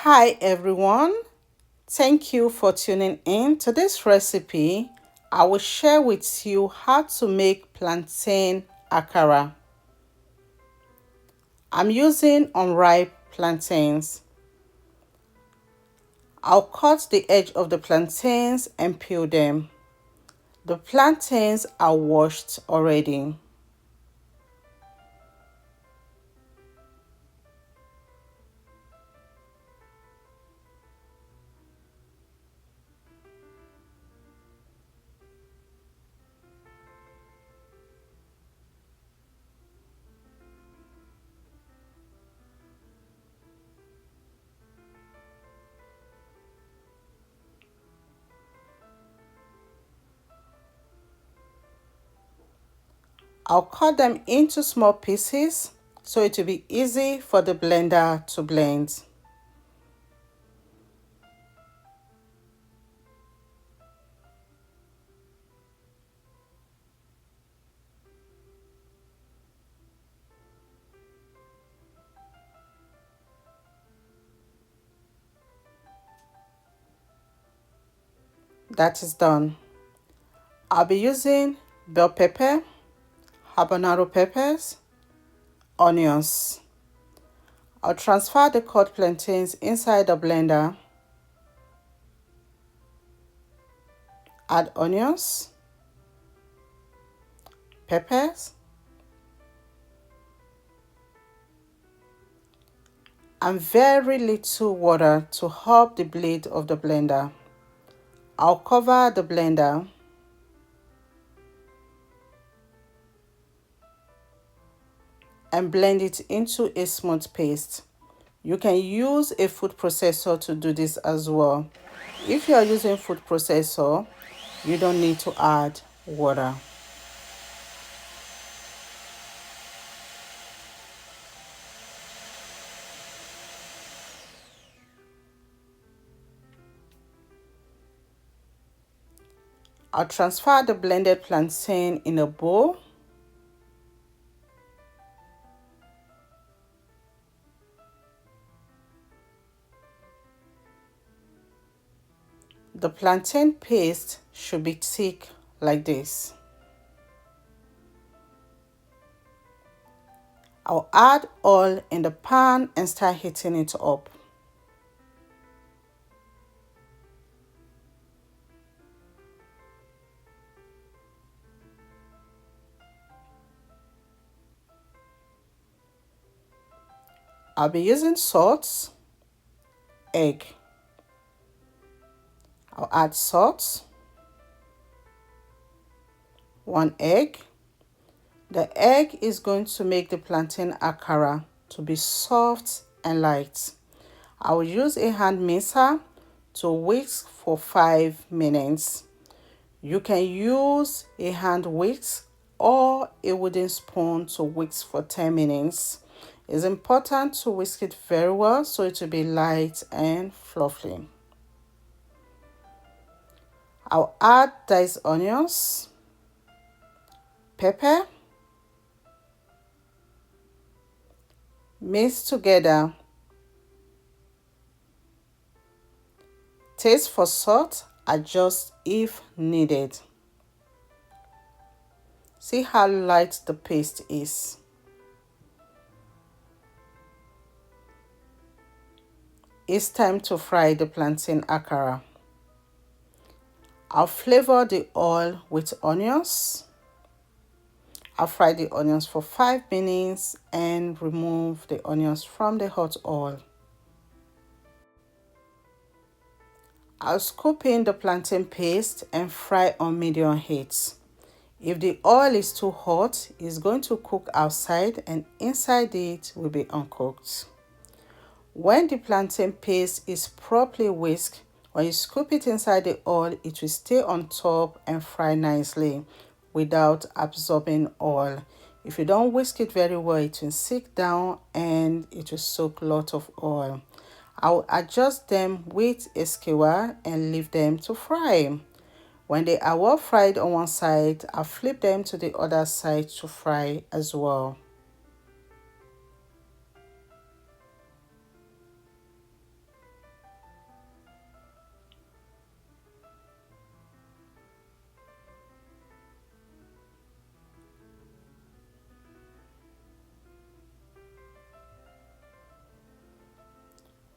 Hi everyone, thank you for tuning in to this recipe. I will share with you how to make plantain akara. I'm using unripe plantains. I'll cut the edge of the plantains and peel them. The plantains are washed already. I'll cut them into small pieces so it will be easy for the blender to blend. That is done. I'll be using bell pepper, habanero peppers, onions. I'll transfer the cut plantains inside the blender, add onions, peppers, and very little water to help the blade of the blender. I'll cover the blender and blend it into a smooth paste. You can use a food processor to do this as well. If you are using food processor, you don't need to add water. I'll transfer the blended plantain in a bowl. The plantain paste should be thick like this. I'll add oil in the pan and start heating it up. I'll be using salt, egg. I'll add salt, 1 egg. The egg is going to make the plantain akara to be soft and light. I will use a hand mixer to whisk for 5 minutes. You can use a hand whisk or a wooden spoon to whisk for 10 minutes. It's important to whisk it very well so it will be light and fluffy. I'll add diced onions, pepper, mix together. Taste for salt, adjust if needed. See how light the paste is. It's time to fry the plantain akara. I'll flavor the oil with onions. I'll fry the onions for 5 minutes and remove the onions from the hot oil. I'll scoop in the plantain paste and fry on medium heat. If the oil is too hot, it's going to cook outside and inside it will be uncooked. When the plantain paste is properly whisked, when you scoop it inside the oil, it will stay on top and fry nicely without absorbing oil. If you don't whisk it very well, it will sink down and it will soak a lot of oil. I'll adjust them with a skewer and leave them to fry. When they are well fried on one side, I'll flip them to the other side to fry as well.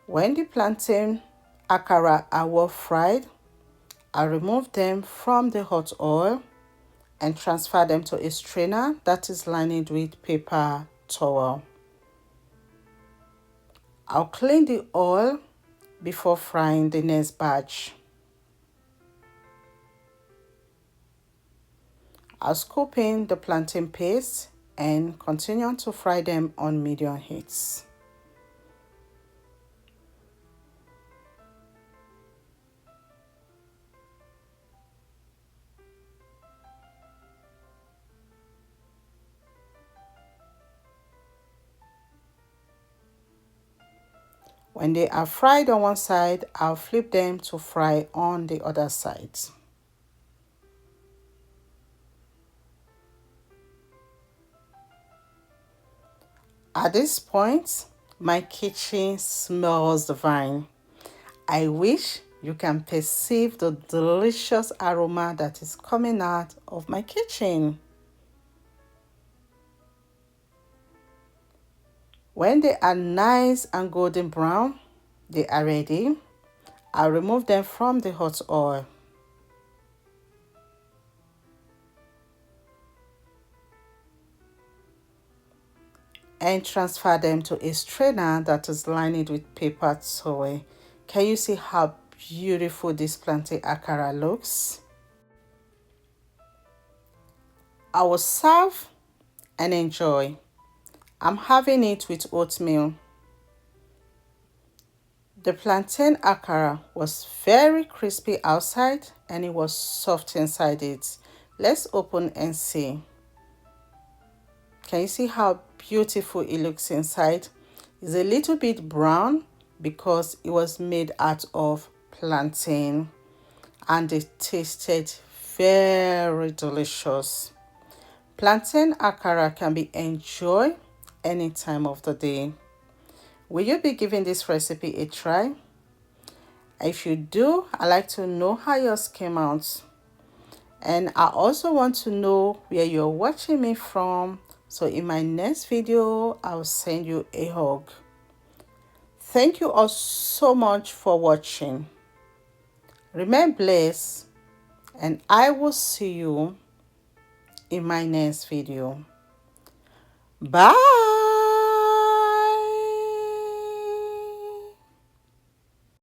When the plantain akara are well fried, I'll remove them from the hot oil and transfer them to a strainer that is lined with paper towel. I'll clean the oil before frying the next batch. I'll scoop in the plantain paste and continue to fry them on medium heats. When they are fried on one side, I'll flip them to fry on the other side. At this point, my kitchen smells divine. I wish you can perceive the delicious aroma that is coming out of my kitchen. When they are nice and golden brown, they are ready. I'll remove them from the hot oil. And transfer them to a strainer that is lined with paper towel. Can you see how beautiful this plantain akara looks? I will serve and enjoy. I'm having it with oatmeal. The plantain akara was very crispy outside and it was soft inside it. Let's open and see. Can you see how beautiful it looks inside? It's a little bit brown because it was made out of plantain and it tasted very delicious. Plantain akara can be enjoyed any time of the day. Will you be giving this recipe a try? If you do, I'd like to know how yours came out. And I also want to know where you're watching me from. So in my next video, I'll send you a hug. Thank you all so much for watching. Remain blessed and I will see you in my next video. Bye.